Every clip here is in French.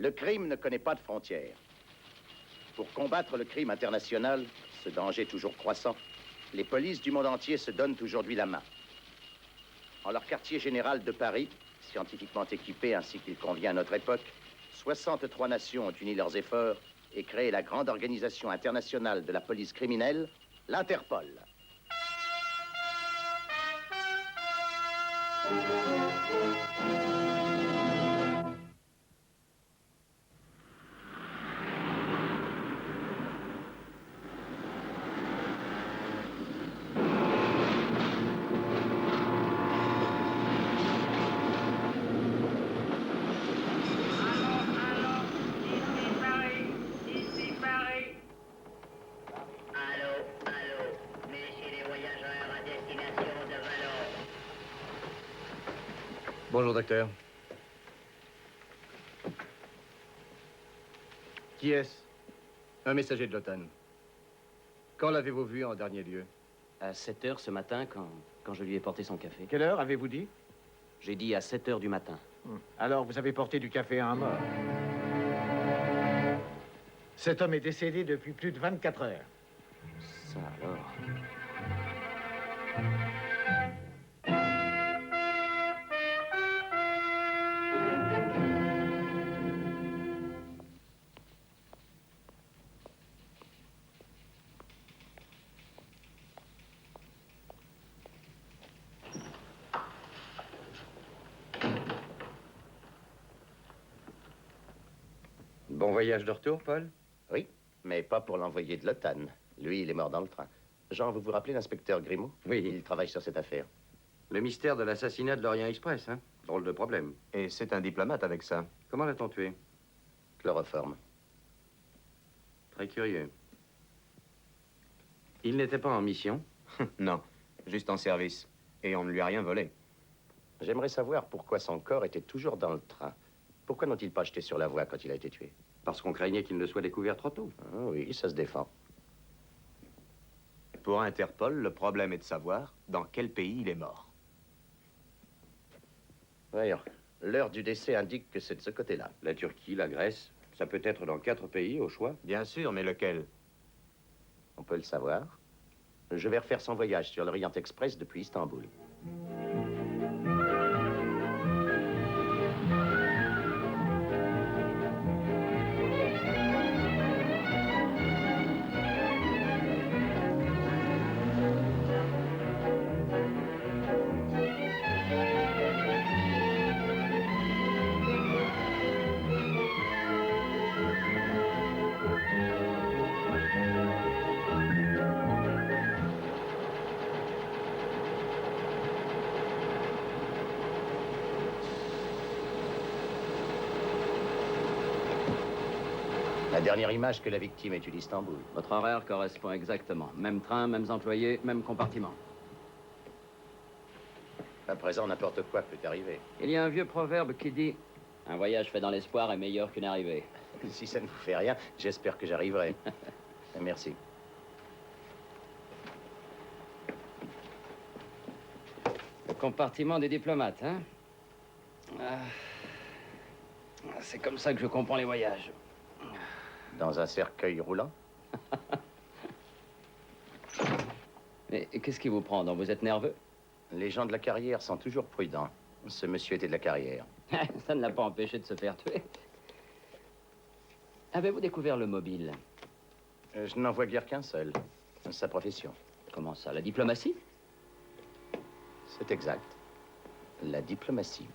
Le crime ne connaît pas de frontières. Pour combattre le crime international, ce danger toujours croissant, les polices du monde entier se donnent aujourd'hui la main. En leur quartier général de Paris, scientifiquement équipé ainsi qu'il convient à notre époque, 63 nations ont uni leurs efforts et créé la grande organisation internationale de la police criminelle, l'Interpol. Bonjour, docteur. Qui est-ce? Un messager de l'OTAN. Quand l'avez-vous vu en dernier lieu? À 7 heures ce matin, quand je lui ai porté son café. Quelle heure avez-vous dit? J'ai dit à 7 heures du matin. Alors, vous avez porté du café à un mort. Cet homme est décédé depuis plus de 24 heures. Ça alors... Bon voyage de retour, Paul? Oui, mais pas pour l'envoyé de l'OTAN. Lui, il est mort dans le train. Jean, vous vous rappelez l'inspecteur Grimaud? Oui. Il travaille sur cette affaire. Le mystère de l'assassinat de l'Orient Express, hein? Drôle de problème. Et c'est un diplomate avec ça. Comment l'a-t-on tué? Chloroforme. Très curieux. Il n'était pas en mission? Non, juste en service. Et on ne lui a rien volé. J'aimerais savoir pourquoi son corps était toujours dans le train. Pourquoi n'ont-ils pas jeté sur la voie quand il a été tué? Parce qu'on craignait qu'il ne soit découvert trop tôt. Ah oui, ça se défend. Pour Interpol, le problème est de savoir dans quel pays il est mort. Voyons, l'heure du décès indique que c'est de ce côté-là. La Turquie, la Grèce, ça peut être dans 4 pays au choix. Bien sûr, mais lequel? On peut le savoir. Je vais refaire son voyage sur l'Orient Express depuis Istanbul. La dernière image que la victime ait eue d'Istanbul. Votre horaire correspond exactement. Même train, mêmes employés, même compartiment. À présent, n'importe quoi peut arriver. Il y a un vieux proverbe qui dit « Un voyage fait dans l'espoir est meilleur qu'une arrivée Si ça ne vous fait rien, j'espère que j'arriverai. Merci. Le compartiment des diplomates, hein? C'est comme ça que je comprends les voyages. Dans un cercueil roulant? Mais qu'est-ce qui vous prend? Donc vous êtes nerveux? Les gens de la carrière sont toujours prudents. Ce monsieur était de la carrière. Ça ne l'a pas empêché de se faire tuer. Avez-vous découvert le mobile? Je n'en vois guère qu'un seul. Sa profession. Comment ça? La diplomatie? C'est exact. La diplomatie.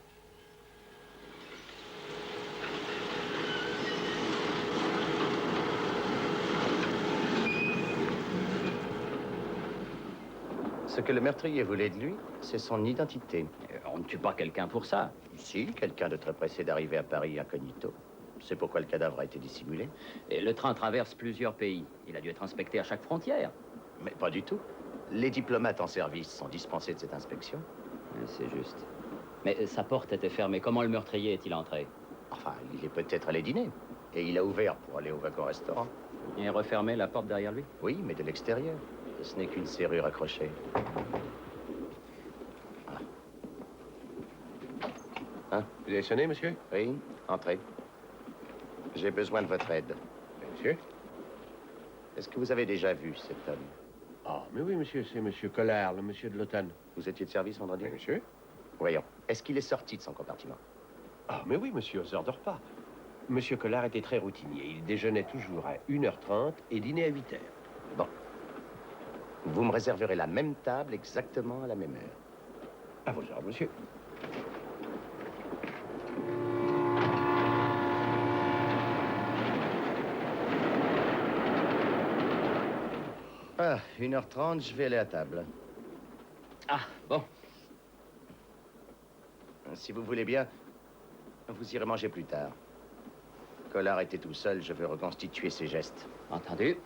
Ce que le meurtrier voulait de lui, c'est son identité. On ne tue pas quelqu'un pour ça. Si, quelqu'un de très pressé d'arriver à Paris incognito. C'est pourquoi le cadavre a été dissimulé. Et le train traverse plusieurs pays. Il a dû être inspecté à chaque frontière. Mais pas du tout. Les diplomates en service sont dispensés de cette inspection. C'est juste. Mais sa porte était fermée. Comment le meurtrier est-il entré? Enfin, il est peut-être allé dîner. Et il a ouvert pour aller au wagon-restaurant. Et refermé la porte derrière lui? Oui, mais de l'extérieur. Ce n'est qu'une serrure accrochée. Vous avez sonné, monsieur? Oui, entrez. J'ai besoin de votre aide. Monsieur? Est-ce que vous avez déjà vu cet homme? Ah, mais oui, monsieur, c'est monsieur Collard, le monsieur de l'automne. Vous étiez de service vendredi? Oui, monsieur? Voyons. Est-ce qu'il est sorti de son compartiment? Ah, mais oui, monsieur, aux heures de repas. Monsieur Collard était très routinier. Il déjeunait toujours à 1h30 et dînait à 8h. Bon. Vous me réserverez la même table exactement à la même heure. À vos ordres, monsieur. Ah, 1h30, je vais aller à table. Ah, bon. Si vous voulez bien, vous irez manger plus tard. Collard était tout seul, je veux reconstituer ses gestes. Entendu.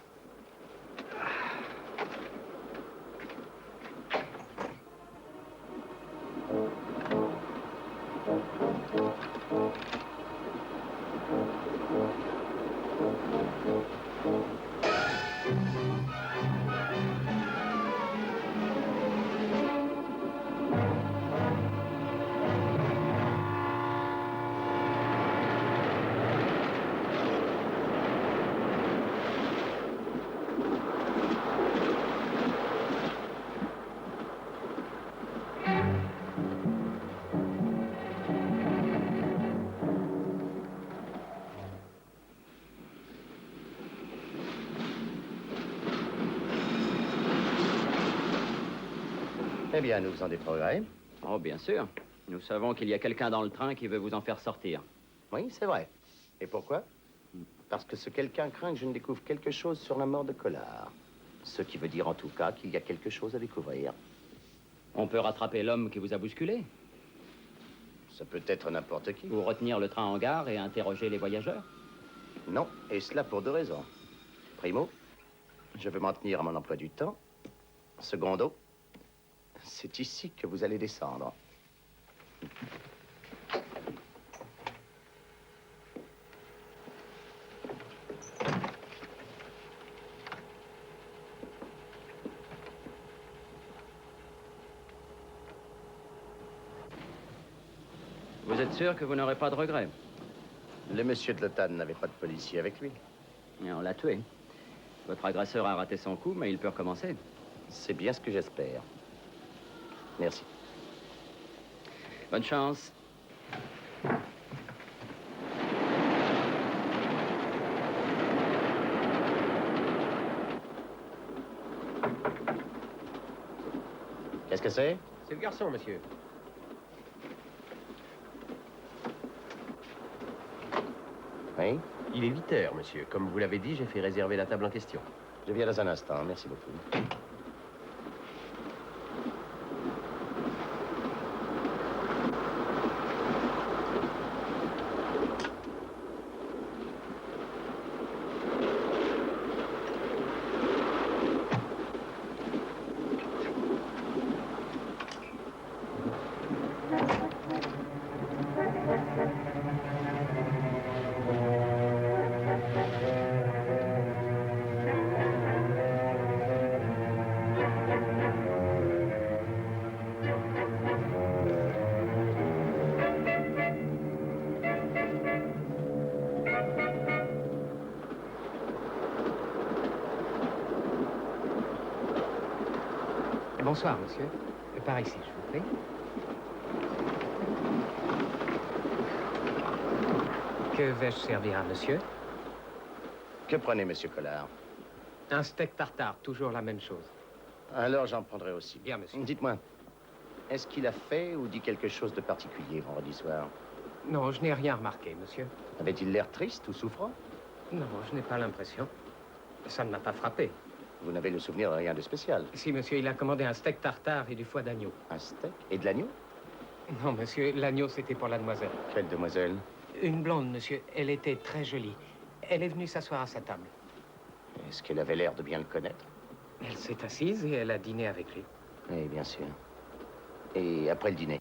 Eh bien, nous faisons des progrès. Oh, bien sûr. Nous savons qu'il y a quelqu'un dans le train qui veut vous en faire sortir. Oui, c'est vrai. Et pourquoi? Parce que ce quelqu'un craint que je ne découvre quelque chose sur la mort de Collard. Ce qui veut dire en tout cas qu'il y a quelque chose à découvrir. On peut rattraper l'homme qui vous a bousculé, Ça peut être n'importe qui. ou retenir le train en gare et interroger les voyageurs. Non, et cela pour deux raisons. Primo, je veux m'en tenir à mon emploi du temps. Secondo, c'est ici que vous allez descendre. Vous êtes sûr que vous n'aurez pas de regrets? Le monsieur de l'OTAN n'avait pas de policier avec lui. Et on l'a tué. Votre agresseur a raté son coup, mais il peut recommencer. C'est bien ce que j'espère. Merci. Bonne chance. Qu'est-ce que c'est? C'est le garçon, monsieur. Oui? Il est 8h, monsieur. Comme vous l'avez dit, j'ai fait réserver la table en question. Je viens dans un instant. Merci beaucoup. Bonsoir, monsieur. Par ici, je vous prie. Que vais-je servir à monsieur? Que prenez, monsieur Collard? Un steak tartare, toujours la même chose. Alors, j'en prendrai aussi. Bien, monsieur. Dites-moi, est-ce qu'il a fait ou dit quelque chose de particulier vendredi soir? Non, je n'ai rien remarqué, monsieur. Avait-il l'air triste ou souffrant? Non, je n'ai pas l'impression. Ça ne m'a pas frappé. Vous n'avez le souvenir de rien de spécial? Si, monsieur, il a commandé un steak tartare et du foie d'agneau. Un steak et de l'agneau? Non, monsieur, l'agneau, c'était pour la demoiselle. Quelle demoiselle? Une blonde, monsieur. Elle était très jolie. Elle est venue s'asseoir à sa table. Est-ce qu'elle avait l'air de bien le connaître? Elle s'est assise et elle a dîné avec lui. Oui, bien sûr. Et après le dîner?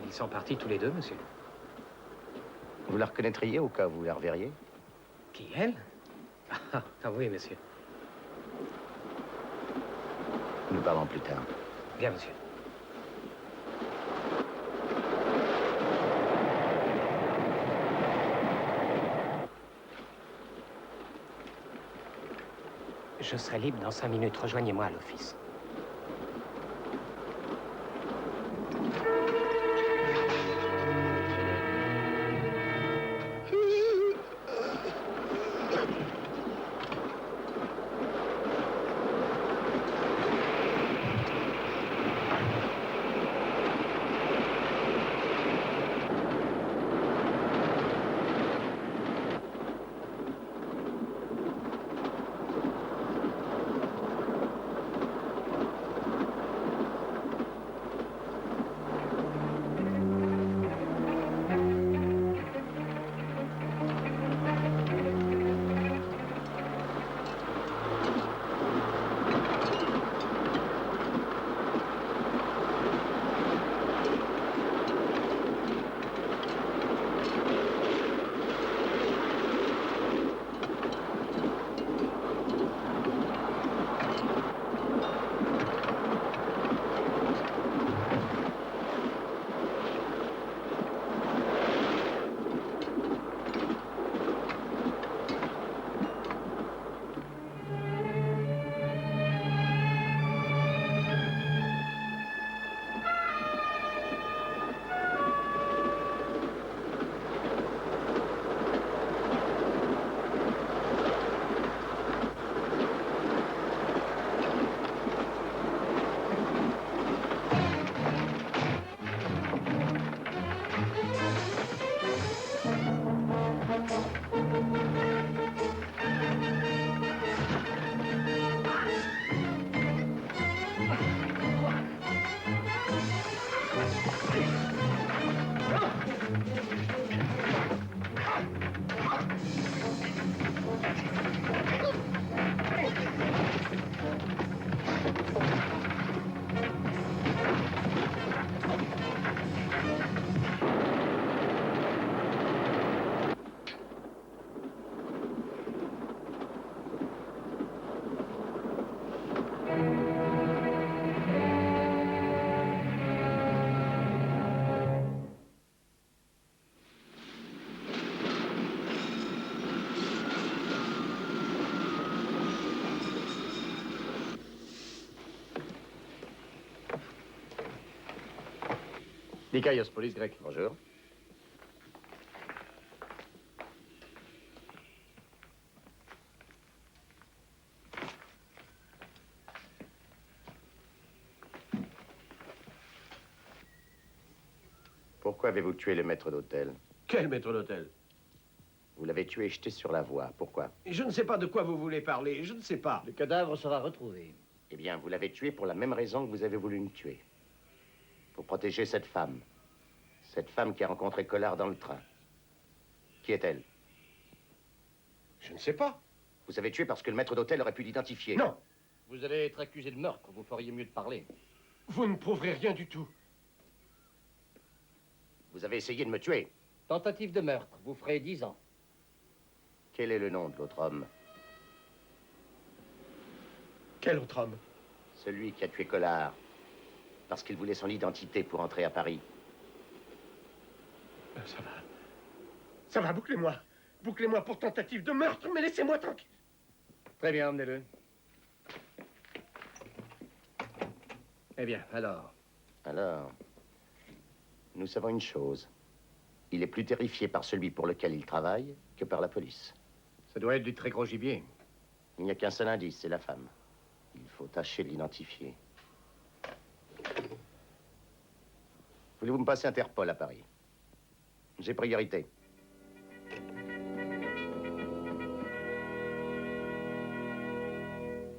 Ils sont partis tous les deux, monsieur. Vous la reconnaîtriez au cas où vous la reverriez? Qui, elle? Ah oui, monsieur. Nous parlons plus tard. Bien, monsieur. Je serai libre dans 5 minutes. Rejoignez-moi à l'office. Nikaios, police grecque. Bonjour. Pourquoi avez-vous tué le maître d'hôtel? Quel maître d'hôtel? Vous l'avez tué et jeté sur la voie. Pourquoi? Je ne sais pas de quoi vous voulez parler, je ne sais pas. Le cadavre sera retrouvé. Eh bien, vous l'avez tué pour la même raison que vous avez voulu me tuer. Pour protéger cette femme. Cette femme qui a rencontré Collard dans le train. Qui est-elle? Je ne sais pas. Vous avez tué parce que le maître d'hôtel aurait pu l'identifier. Non, Vous allez être accusé de meurtre. Vous feriez mieux de parler. vous ne prouverez rien du tout. Vous avez essayé de me tuer. Tentative de meurtre. Vous ferez 10 ans. Quel est le nom de l'autre homme? Quel autre homme? Celui qui a tué Collard. Parce qu'il voulait son identité pour entrer à Paris. Ça va. Ça va, bouclez-moi. Bouclez-moi pour tentative de meurtre, mais laissez-moi tranquille. Très bien, emmenez-le. Eh bien, alors? Alors, nous savons une chose. Il est plus terrifié par celui pour lequel il travaille que par la police. Ça doit être du très gros gibier. Il n'y a qu'un seul indice, c'est la femme. Il faut tâcher de l'identifier. Voulez-vous me passer Interpol à Paris? J'ai priorité.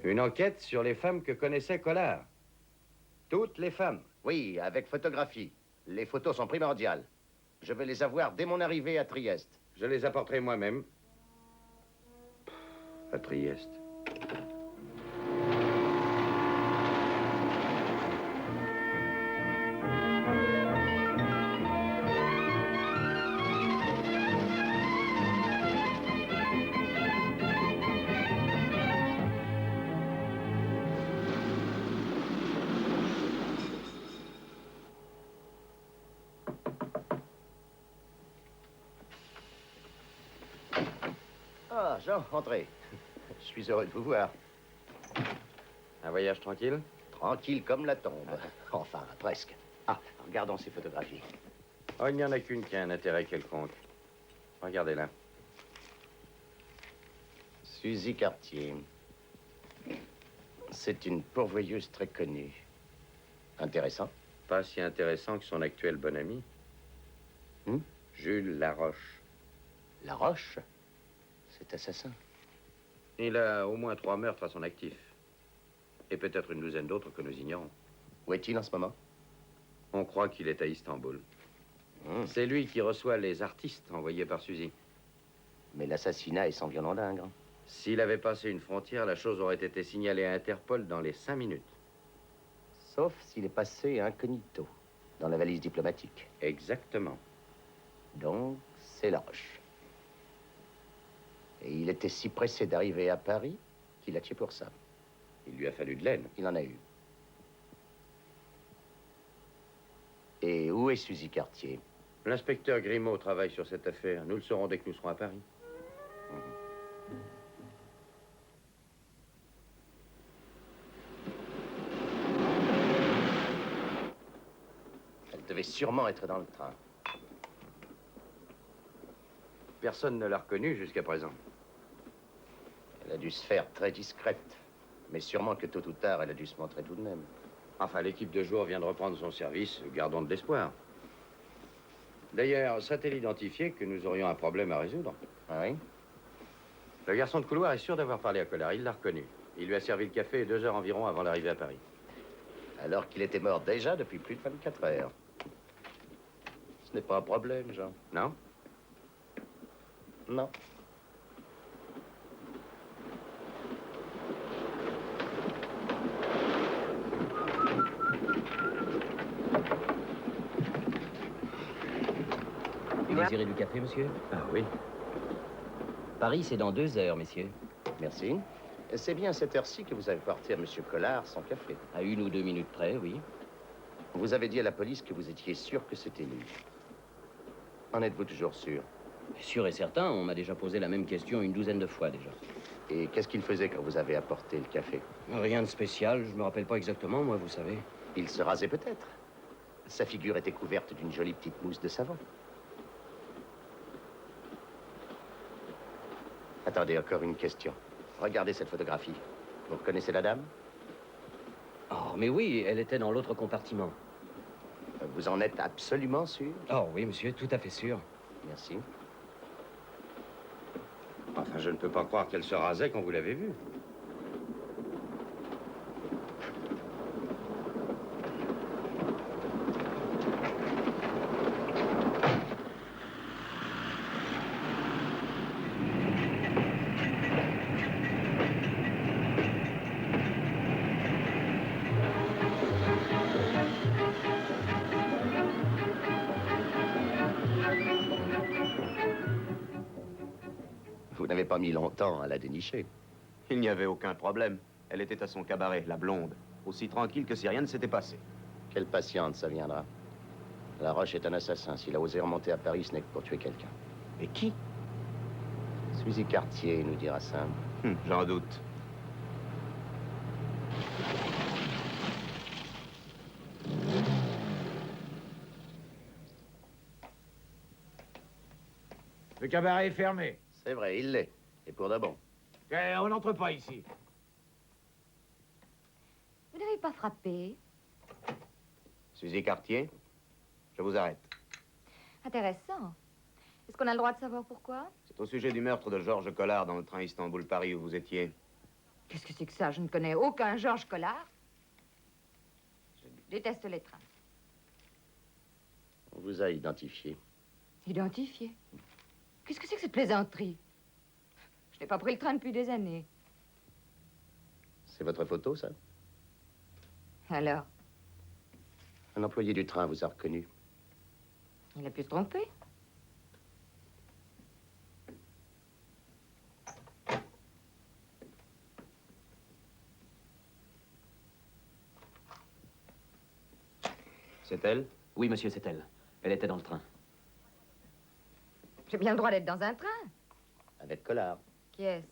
Une enquête sur les femmes que connaissait Collard. Toutes les femmes. Oui, avec photographie. Les photos sont primordiales. Je veux les avoir dès mon arrivée à Trieste. Je les apporterai moi-même. À Trieste. Ah, Jean, entrez. Je suis heureux de vous voir. Un voyage tranquille? Tranquille comme la tombe. Enfin, presque. Ah, regardons ces photographies. Oh, il n'y en a qu'une qui a un intérêt quelconque. Regardez-la. Suzy Cartier. C'est une pourvoyeuse très connue. Intéressant. Pas si intéressant que son actuel bon ami. Jules Laroche. Laroche? Cet assassin. Il a au moins 3 meurtres à son actif. Et peut-être une douzaine d'autres que nous ignorons. Où est-il en ce moment? On croit qu'il est à Istanbul. C'est lui qui reçoit les artistes envoyés par Suzy. Mais l'assassinat est sans violon dingue. S'il avait passé une frontière, la chose aurait été signalée à Interpol dans les 5 minutes. Sauf s'il est passé incognito, dans la valise diplomatique. Exactement. Donc, c'est Laroche. Et il était si pressé d'arriver à Paris qu'il a tué pour ça. Il lui a fallu de l'aide. Il en a eu. Et où est Suzy Cartier? L'inspecteur Grimaud travaille sur cette affaire. Nous le saurons dès que nous serons à Paris. Elle devait sûrement être dans le train. Personne ne l'a reconnue jusqu'à présent. Elle a dû se faire très discrète. Mais sûrement que tôt ou tard, elle a dû se montrer tout de même. Enfin, l'équipe de jour vient de reprendre son service. Gardons de l'espoir. D'ailleurs, serait-elle identifiée que nous aurions un problème à résoudre? Ah oui? Le garçon de couloir est sûr d'avoir parlé à Collard. Il l'a reconnu. Il lui a servi le café 2 heures environ avant l'arrivée à Paris. Alors qu'il était mort déjà depuis plus de 24 heures. Ce n'est pas un problème, Jean. Non? Non. Vous désirez du café, monsieur? Ah oui. Paris, c'est dans 2 heures, messieurs. Merci. C'est bien à cette heure-ci que vous avez porté à M. Collard son café. À 1 ou 2 minutes près, oui. Vous avez dit à la police que vous étiez sûr que c'était lui. En êtes-vous toujours sûr? Sûr et certain, on m'a déjà posé la même question une douzaine de fois déjà. Et qu'est-ce qu'il faisait quand vous avez apporté le café? Rien de spécial, je me rappelle pas exactement, moi, vous savez. Il se rasait peut-être. Sa figure était couverte d'une jolie petite mousse de savon. Attendez, encore une question. Regardez cette photographie. Vous reconnaissez la dame? Oh, mais oui, elle était dans l'autre compartiment. Vous en êtes absolument sûr? Oh oui, monsieur, tout à fait sûr. Merci. Enfin, je ne peux pas croire qu'elle se rasait quand vous l'avez vue. Vous n'avez pas mis longtemps à la dénicher. Il n'y avait aucun problème. Elle était à son cabaret, la blonde. Aussi tranquille que si rien ne s'était passé. Quelle patiente, ça viendra. Laroche est un assassin. S'il a osé remonter à Paris, ce n'est que pour tuer quelqu'un. Mais qui? Suzy Cartier nous dira ça. J'en doute. Le cabaret est fermé. C'est vrai, il l'est. Et pour de bon. On n'entre pas ici. Vous n'avez pas frappé? Suzy Cartier, je vous arrête. Intéressant. Est-ce qu'on a le droit de savoir pourquoi? C'est au sujet du meurtre de Georges Collard dans le train Istanbul-Paris où vous étiez. Qu'est-ce que c'est que ça? Je ne connais aucun Georges Collard. Je déteste les trains. On vous a identifié. Identifié? Qu'est-ce que c'est que cette plaisanterie? Je n'ai pas pris le train depuis des années. C'est votre photo, ça? Alors? Un employé du train vous a reconnu. Il a pu se tromper. C'est elle? Oui, monsieur, c'est elle. Elle était dans le train. J'ai bien le droit d'être dans un train. Avec Collard. Qui est-ce?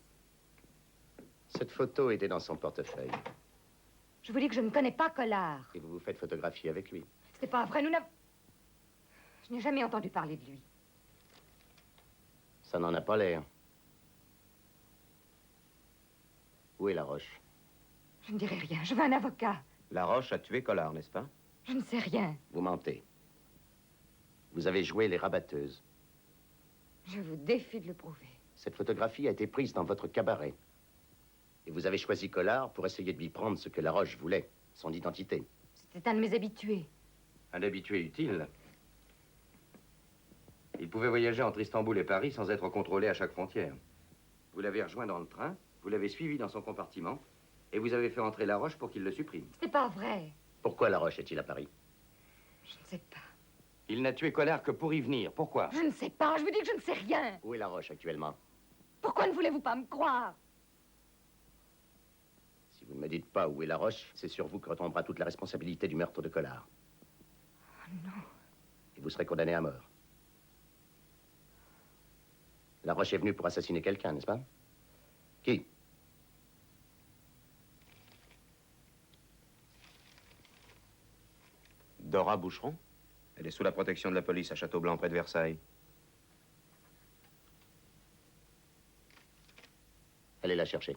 Cette photo était dans son portefeuille. Je vous dis que je ne connais pas Collard. Et vous vous faites photographier avec lui. C'est pas vrai, nous n'avons... Je n'ai jamais entendu parler de lui. Ça n'en a pas l'air. Où est Laroche? Je ne dirai rien, je veux un avocat. Laroche a tué Collard, n'est-ce pas? Je ne sais rien. Vous mentez. Vous avez joué les rabatteuses. Je vous défie de le prouver. Cette photographie a été prise dans votre cabaret. Et vous avez choisi Collard pour essayer de lui prendre ce que Laroche voulait, son identité. C'était un de mes habitués. Un habitué utile. Il pouvait voyager entre Istanbul et Paris sans être contrôlé à chaque frontière. Vous l'avez rejoint dans le train, vous l'avez suivi dans son compartiment, et vous avez fait entrer Laroche pour qu'il le supprime. C'est pas vrai. Pourquoi Laroche est-il à Paris? Je ne sais pas. Il n'a tué Collard que pour y venir. Pourquoi? Je ne sais pas, je vous dis que je ne sais rien. Où est Laroche actuellement? Pourquoi ne voulez-vous pas me croire? Si vous ne me dites pas où est Laroche, c'est sur vous que retombera toute la responsabilité du meurtre de Collard. Oh non. Et vous serez condamné à mort. Laroche est venu pour assassiner quelqu'un, n'est-ce pas? Qui? Dora Boucheron? Elle est sous la protection de la police à Château-Blanc, près de Versailles. Allez la chercher.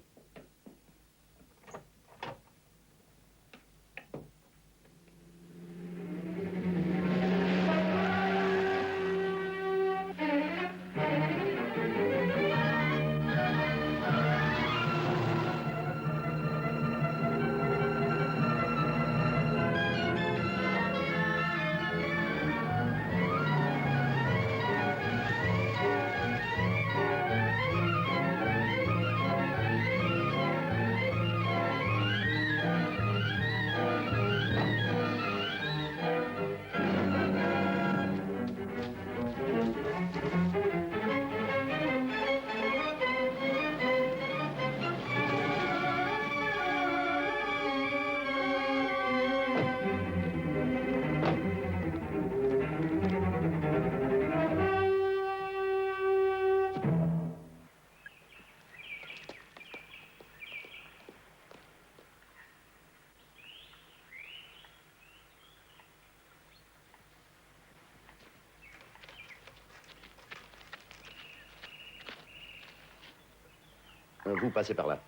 Vous passez par là.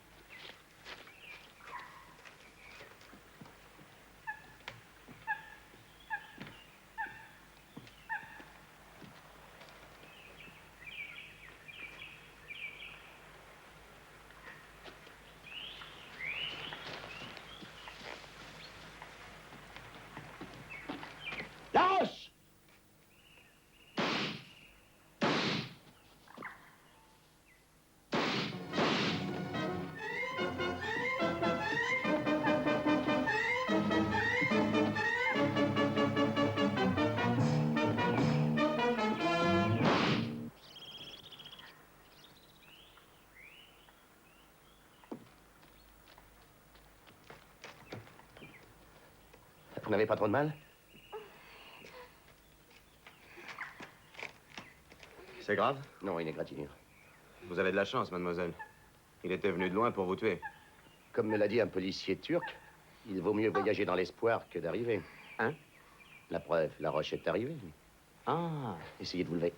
Lâche! Vous n'avez pas trop de mal? C'est grave? Non, une égratignure. Vous avez de la chance, mademoiselle. Il était venu de loin pour vous tuer. Comme me l'a dit un policier turc, il vaut mieux voyager dans l'espoir que d'arriver. Hein? La preuve, Laroche est arrivé. Ah! Essayez de vous lever.